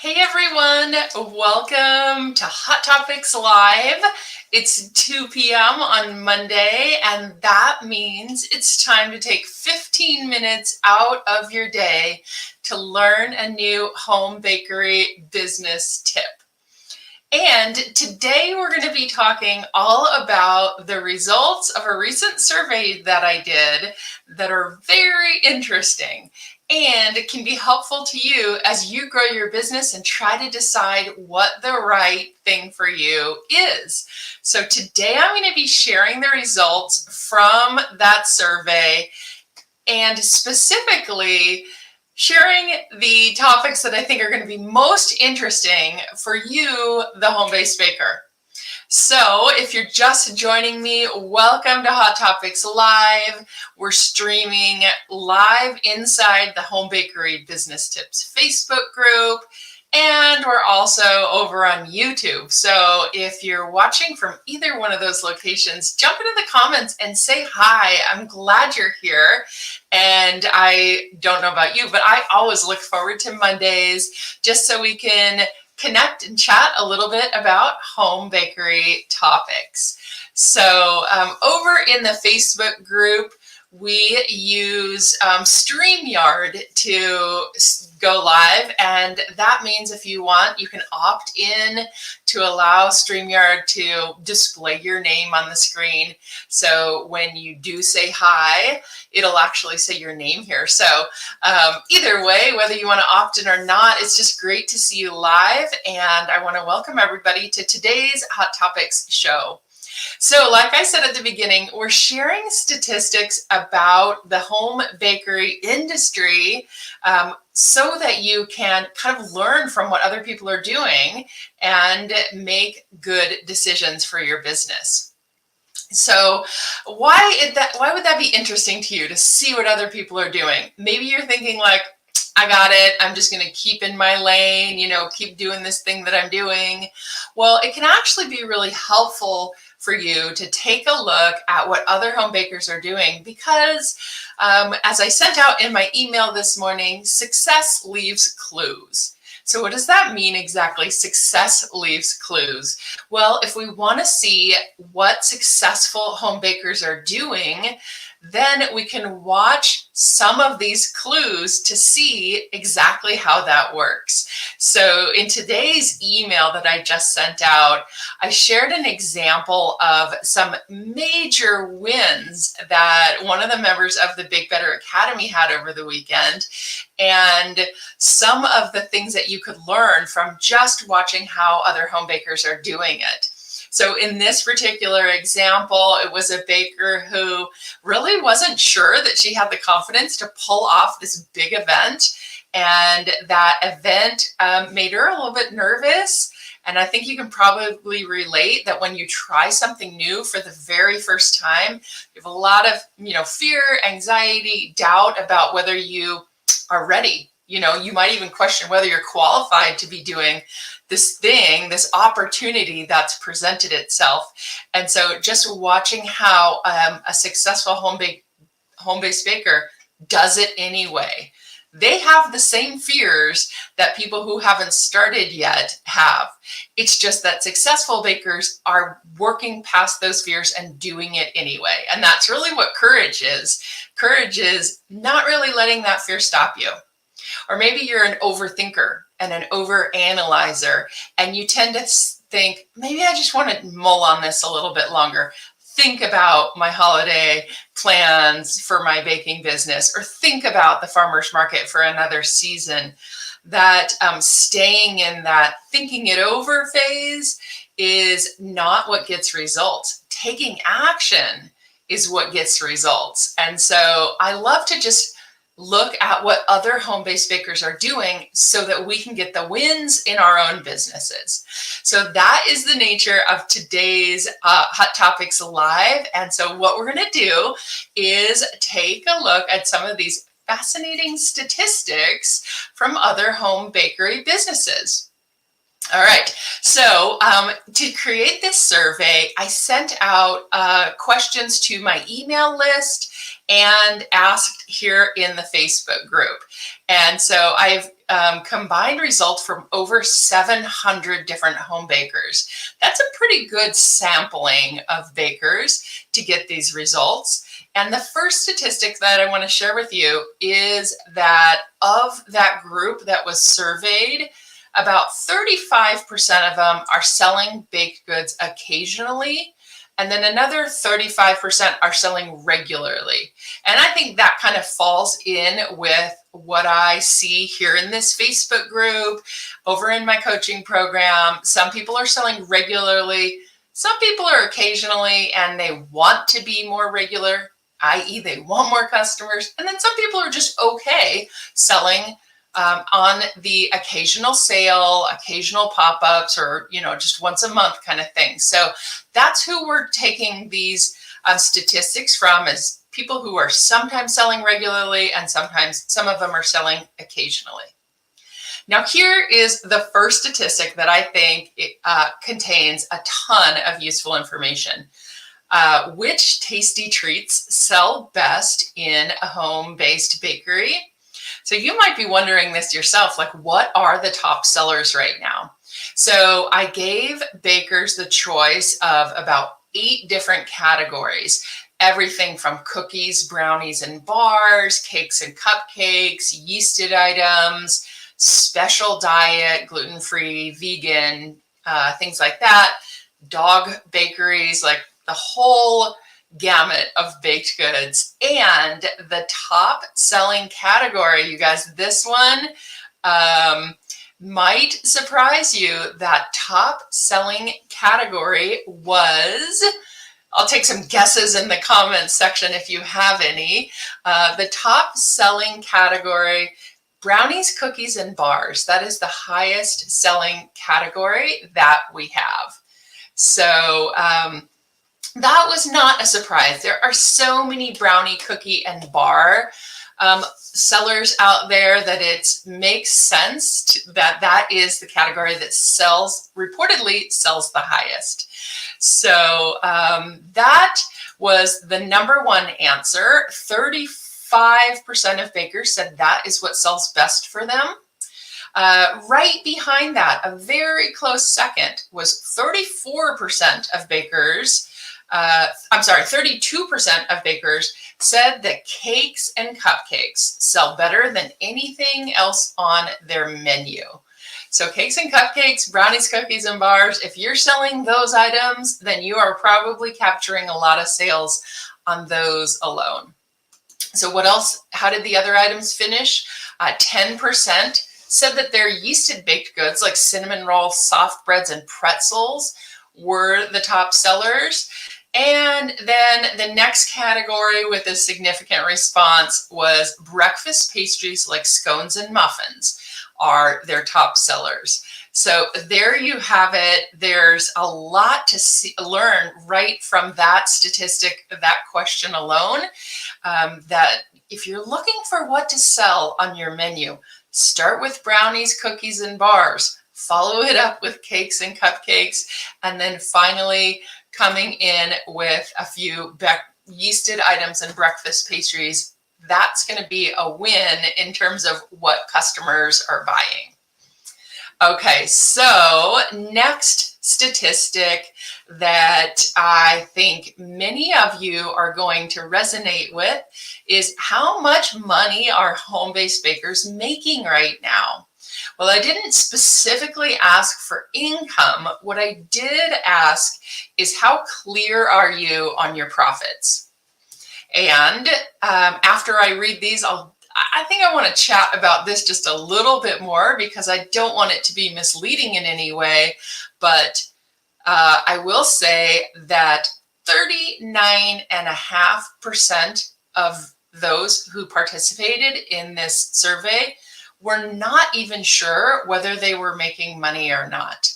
Hey everyone, welcome to Hot Topics Live. It's 2 p.m. on Monday, and that means it's time to take 15 minutes out of your day to learn a new home bakery business tip. And today we're going to be talking all about the results of a recent survey that I did that are very interesting and it can be helpful to you as you grow your business and try to decide what the right thing for you is. So today I'm going to be sharing the results from that survey and specifically sharing the topics that I think are going to be most interesting for you, the home-based baker. So if you're just joining me, welcome to Hot Topics Live. We're streaming live inside the Home Bakery Business Tips Facebook group, and we're also over on YouTube. So if you're watching from either one of those locations, jump into the comments and say hi. I'm glad you're here. And I don't know about you, but I always look forward to Mondays just so we can connect and chat a little bit about home bakery topics. So over in the Facebook group, we use StreamYard to go live, and that means if you want, you can opt in to allow StreamYard to display your name on the screen. So when you do say hi, it'll actually say your name here. So either way, whether you want to opt in or not, it's just great to see you live, and I want to welcome everybody to today's Hot Topics show. So like I said at the beginning, we're sharing statistics about the home bakery industry so that you can kind of learn from what other people are doing and make good decisions for your business. So why would that be interesting to you to see what other people are doing? Maybe you're thinking like, I got it. I'm just going to keep in my lane, keep doing this thing that I'm doing. Well, it can actually be really helpful for you to take a look at what other home bakers are doing because as I sent out in my email this morning, success leaves clues. So what does that mean exactly? Success leaves clues. Well, if we want to see what successful home bakers are doing, then we can watch some of these clues to see exactly how that works. So in today's email that I just sent out, I shared an example of some major wins that one of the members of the Big Better Academy had over the weekend, and some of the things that you could learn from just watching how other home bakers are doing it. So in this particular example, it was a baker who really wasn't sure that she had the confidence to pull off this big event. And that event made her a little bit nervous. And I think you can probably relate that when you try something new for the very first time, you have a lot of, fear, anxiety, doubt about whether you are ready. You might even question whether you're qualified to be doing this thing, this opportunity that's presented itself. And so just watching how a successful home-based baker does it anyway. They have the same fears that people who haven't started yet have. It's just that successful bakers are working past those fears and doing it anyway. And that's really what courage is. Courage is not really letting that fear stop you. Or maybe you're an overthinker and an overanalyzer, and you tend to think, maybe I just want to mull on this a little bit longer. Think about my holiday plans for my baking business, or think about the farmer's market for another season. That staying in that thinking it over phase is not what gets results. Taking action is what gets results. And so I love to just look at what other home-based bakers are doing so that we can get the wins in our own businesses. So that is the nature of today's Hot Topics Live. And so what we're going to do is take a look at some of these fascinating statistics from other home bakery businesses. All right. So to create this survey, I sent out questions to my email list and asked here in the Facebook group. And so I've combined results from over 700 different home bakers. That's a pretty good sampling of bakers to get these results. And the first statistic that I want to share with you is that of that group that was surveyed, about 35% of them are selling baked goods occasionally, and then another 35% are selling regularly. And I think that kind of falls in with what I see here in this Facebook group, over in my coaching program. Some people are selling regularly, some people are occasionally, and they want to be more regular, i.e. they want more customers, and then some people are just okay selling on the occasional sale, occasional pop-ups, or just once a month kind of thing. So that's who we're taking these statistics from, is people who are sometimes selling regularly, and sometimes some of them are selling occasionally. Now here is the first statistic that I think contains a ton of useful information. Which tasty treats sell best in a home-based bakery? So you might be wondering this yourself, like, what are the top sellers right now? So I gave bakers the choice of about 8 different categories, everything from cookies, brownies, and bars, cakes and cupcakes, yeasted items, special diet, gluten-free, vegan, things like that, dog bakeries, like the whole gamut of baked goods. And the top selling category, you guys, this one might surprise you. That top selling category was, I'll take some guesses in the comments section if you have any. The top selling category, brownies, cookies, and bars. That is the highest selling category that we have. So that was not a surprise. There are so many brownie, cookie, and bar sellers out there that it makes sense that is the category that reportedly sells the highest. So that was the number one answer. 35% of bakers said that is what sells best for them. Right behind that, a very close second, was 34% of bakers. 32% of bakers said that cakes and cupcakes sell better than anything else on their menu. So cakes and cupcakes, brownies, cookies, and bars, if you're selling those items, then you are probably capturing a lot of sales on those alone. So what else? How did the other items finish? 10% said that their yeasted baked goods like cinnamon rolls, soft breads, and pretzels were the top sellers. And then the next category with a significant response was breakfast pastries like scones and muffins are their top sellers. So there you have it. There's a lot to learn right from that statistic, that question alone, that if you're looking for what to sell on your menu, start with brownies, cookies, and bars. Follow it up with cakes and cupcakes, and then finally coming in with a few yeasted items and breakfast pastries. That's going to be a win in terms of what customers are buying. Okay, so next statistic that I think many of you are going to resonate with is how much money are home-based bakers making right now? Well, I didn't specifically ask for income. What I did ask is how clear are you on your profits? And after I read these, I think I want to chat about this just a little bit more because I don't want it to be misleading in any way. But I will say that 39.5% of those who participated in this survey were not even sure whether they were making money or not.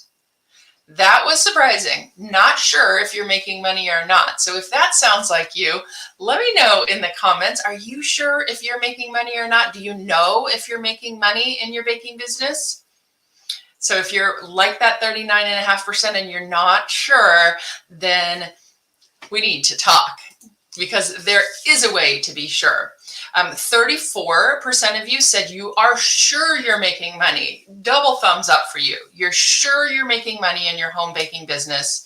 That was surprising. Not sure if you're making money or not. So if that sounds like you, let me know in the comments. Are you sure if you're making money or not? Do you know if you're making money in your baking business? So if you're like that 39.5% and you're not sure, then we need to talk, because there is a way to be sure. 34% of you said you are sure you're making money. Double thumbs up for you. You're sure you're making money in your home baking business.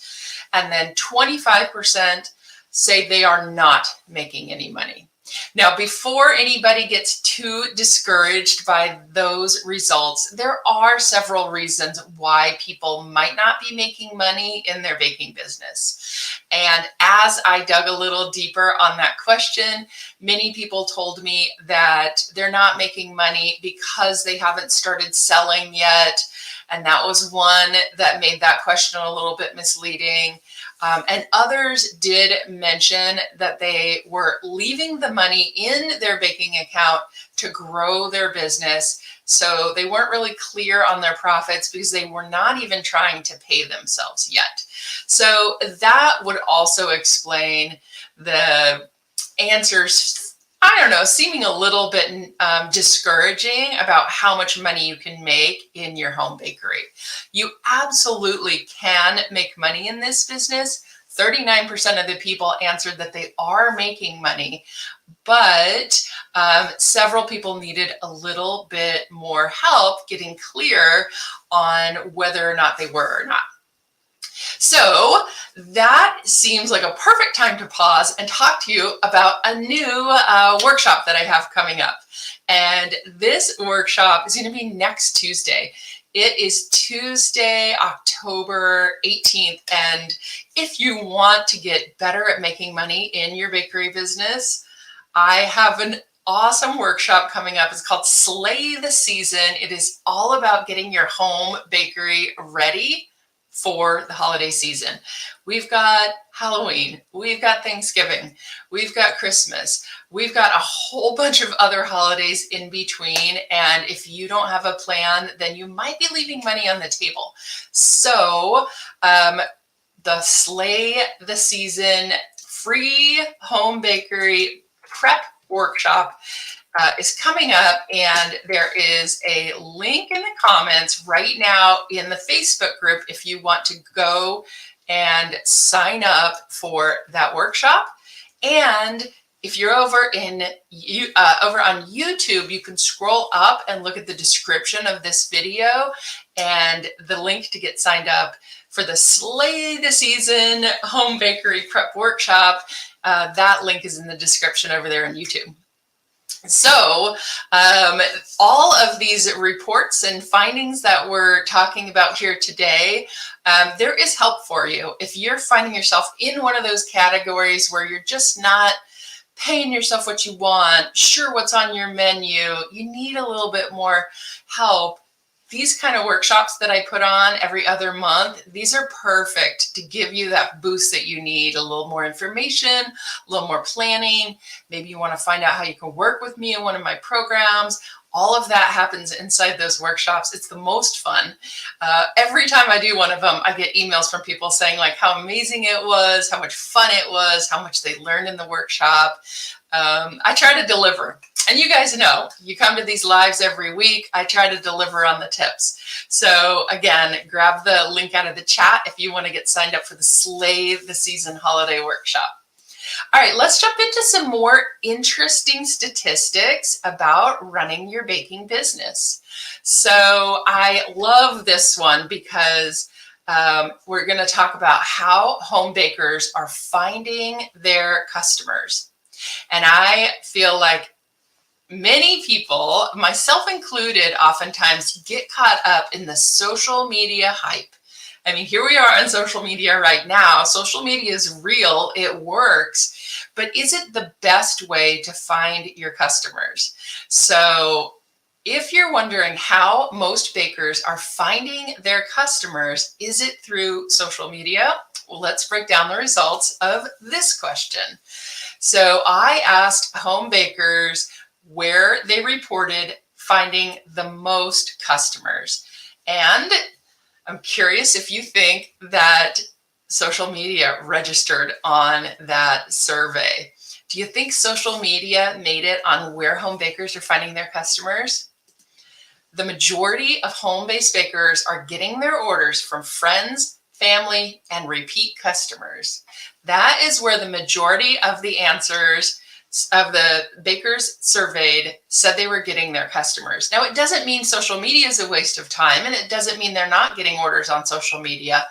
And then 25% say they are not making any money. Now, before anybody gets too discouraged by those results, there are several reasons why people might not be making money in their baking business. And as I dug a little deeper on that question, many people told me that they're not making money because they haven't started selling yet. And that was one that made that question a little bit misleading. And others did mention that they were leaving the money in their baking account to grow their business. So they weren't really clear on their profits because they were not even trying to pay themselves yet. So that would also explain the answers, I don't know, seeming a little bit discouraging about how much money you can make in your home bakery. You absolutely can make money in this business. 39% of the people answered that they are making money, but several people needed a little bit more help getting clear on whether or not they were or not. So that seems like a perfect time to pause and talk to you about a new workshop that I have coming up. And this workshop is going to be next Tuesday. It is Tuesday, October 18th. And if you want to get better at making money in your bakery business, I have an awesome workshop coming up. It's called Slay the Season. It is all about getting your home bakery ready for the holiday season. We've got Halloween, we've got Thanksgiving, we've got Christmas, we've got a whole bunch of other holidays in between. And if you don't have a plan, then you might be leaving money on the table. So the Slay the Season free home bakery prep workshop is coming up, and there is a link in the comments right now in the Facebook group if you want to go and sign up for that workshop. And if you're over on YouTube, you can scroll up and look at the description of this video and the link to get signed up for the Slay the Season home bakery prep workshop. That link is in the description over there on YouTube. So all of these reports and findings that we're talking about here today, there is help for you. If you're finding yourself in one of those categories where you're just not paying yourself what you want, sure what's on your menu, you need a little bit more help, these kind of workshops that I put on every other month, these are perfect to give you that boost that you need, a little more information, a little more planning. Maybe you want to find out how you can work with me in one of my programs. All of that happens inside those workshops. It's the most fun. Every time I do one of them, I get emails from people saying like how amazing it was, how much fun it was, how much they learned in the workshop. I try to deliver. And you guys know, you come to these lives every week, I try to deliver on the tips. So again, grab the link out of the chat if you want to get signed up for the Slay the Season holiday workshop. All right, let's jump into some more interesting statistics about running your baking business. So I love this one because we're going to talk about how home bakers are finding their customers. And I feel like many people, myself included, oftentimes get caught up in the social media hype. I mean, here we are on social media right now. Social media is real, it works, but is it the best way to find your customers? So if you're wondering how most bakers are finding their customers, is it through social media? Well, let's break down the results of this question. So I asked home bakers where they reported finding the most customers. And I'm curious if you think that social media registered on that survey. Do you think social media made it on where home bakers are finding their customers? the majority of home-based bakers are getting their orders from friends, family, and repeat customers. That is where the majority of the answers of the bakers surveyed said they were getting their customers. Now, it doesn't mean social media is a waste of time, and it doesn't mean they're not getting orders on social media,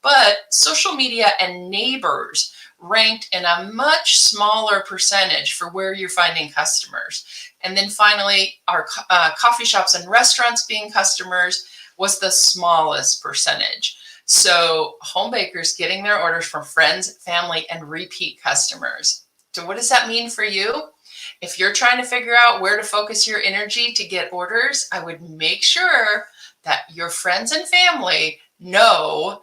but social media and neighbors ranked in a much smaller percentage for where you're finding customers. And then finally, our coffee shops and restaurants being customers was the smallest percentage. So home bakers getting their orders from friends, family, and repeat customers. So what does that mean for you? If you're trying to figure out where to focus your energy to get orders, I would make sure that your friends and family know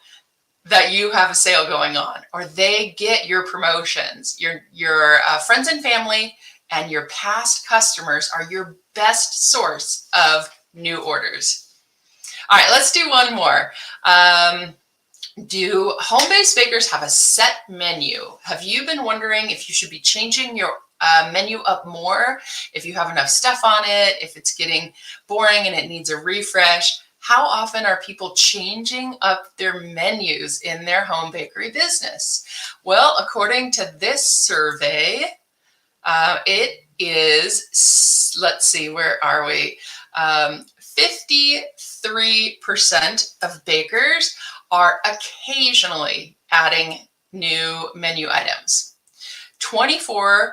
that you have a sale going on, or they get your promotions. Your friends and family and your past customers are your best source of new orders. All right, let's do one more. Do home-based bakers have a set menu? Have you been wondering if you should be changing your menu up more, if you have enough stuff on it, if it's getting boring and it needs a refresh? How often are people changing up their menus in their home bakery business? Well, according to this survey, it is, let's see, where are we? 53% of bakers are occasionally adding new menu items. 24%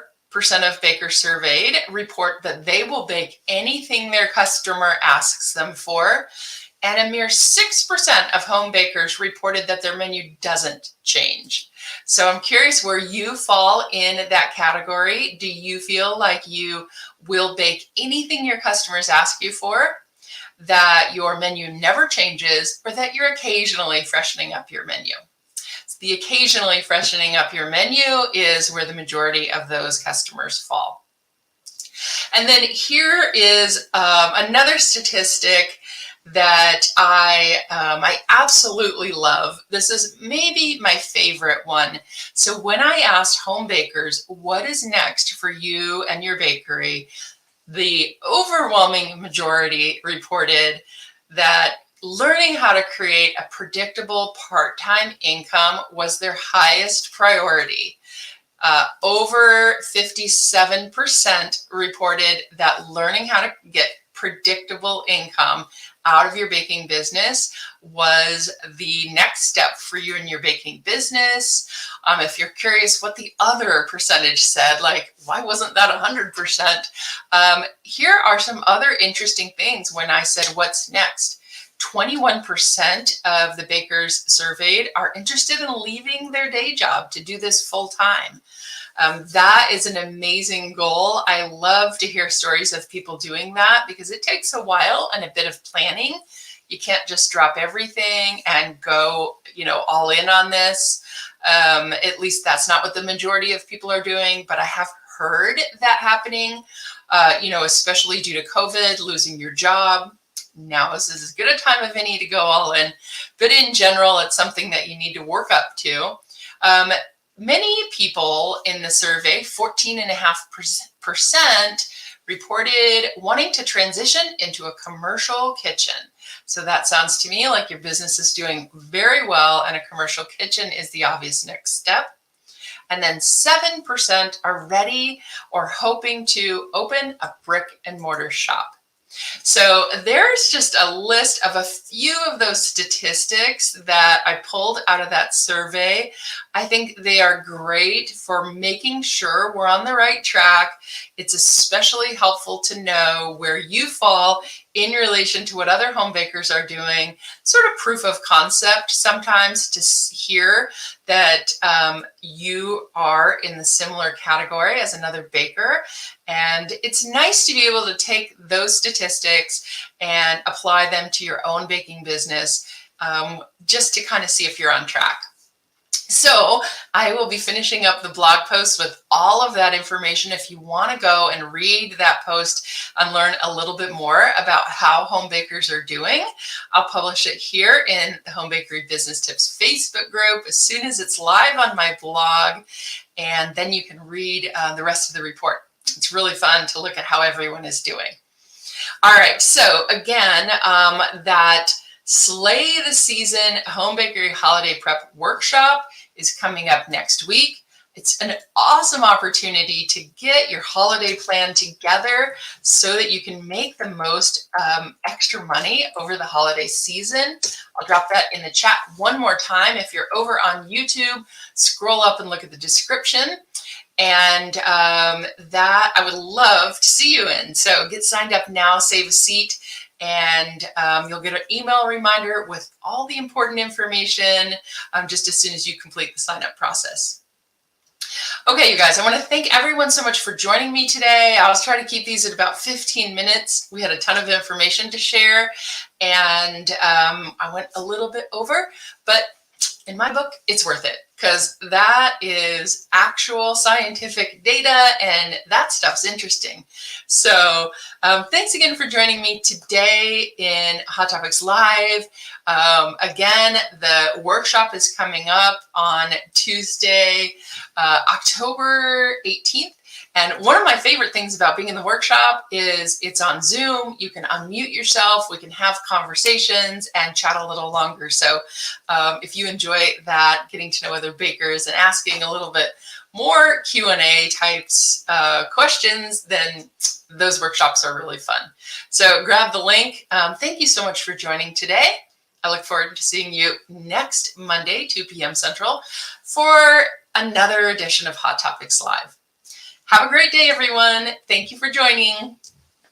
of bakers surveyed report that they will bake anything their customer asks them for, and a mere 6% of home bakers reported that their menu doesn't change. So I'm curious where you fall in that category. Do you feel like you will bake anything your customers ask you for, that your menu never changes, or that you're occasionally freshening up your menu? The occasionally freshening up your menu is where the majority of those customers fall. And then here is another statistic that I absolutely love. This is maybe my favorite one. So when I asked home bakers, what is next for you and your bakery, the overwhelming majority reported that learning how to create a predictable part-time income was their highest priority. Over 57% reported that learning how to get predictable income out of your baking business was the next step for you in your baking business. If you're curious what the other percentage said, like, why wasn't that 100%? Here are some other interesting things when I said, what's next? 21% of the bakers surveyed are interested in leaving their day job to do this full time. That is an amazing goal. I love to hear stories of people doing that because it takes a while and a bit of planning. You can't just drop everything and go, all in on this. At least that's not what the majority of people are doing, but I have heard that happening, especially due to COVID, losing your job. Now is as good a time of any to go all in, but in general, it's something that you need to work up to. Many people in the survey, 14.5%, reported wanting to transition into a commercial kitchen. So that sounds to me like your business is doing very well and a commercial kitchen is the obvious next step. And then 7% are ready or hoping to open a brick and mortar shop. So there's just a list of a few of those statistics that I pulled out of that survey. I think they are great for making sure we're on the right track. It's especially helpful to know where you fall in relation to what other home bakers are doing, sort of proof of concept sometimes to hear that you are in the similar category as another baker. And it's nice to be able to take those statistics and apply them to your own baking business, just to kind of see if you're on track. So I will be finishing up the blog post with all of that information. If you want to go and read that post and learn a little bit more about how home bakers are doing, I'll publish it here in the Home Bakery Business Tips Facebook group as soon as it's live on my blog. And then you can read the rest of the report. It's really fun to look at how everyone is doing. All right, so again, that Slay the Season Home Bakery Holiday Prep Workshop is coming up next week. It's an awesome opportunity to get your holiday plan together so that you can make the most extra money over the holiday season. I'll drop that in the chat one more time. If you're over on YouTube, scroll up and look at the description. And that I would love to see you in. So get signed up now, save a seat, and you'll get an email reminder with all the important information just as soon as you complete the sign up process. Okay, you guys, I want to thank everyone so much for joining me today. I was trying to keep these at about 15 minutes. We had a ton of information to share, and I went a little bit over, but in my book, it's worth it because that is actual scientific data and that stuff's interesting. So thanks again for joining me today in Hot Topics Live. Again, the workshop is coming up on Tuesday, October 18th. And one of my favorite things about being in the workshop is it's on Zoom. You can unmute yourself. We can have conversations and chat a little longer. So if you enjoy that, getting to know other bakers and asking a little bit more Q&A types questions, then those workshops are really fun. So grab the link. Thank you so much for joining today. I look forward to seeing you next Monday, 2 p.m. Central, for another edition of Hot Topics Live. Have a great day, everyone. Thank you for joining.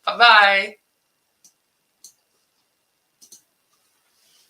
Bye-bye.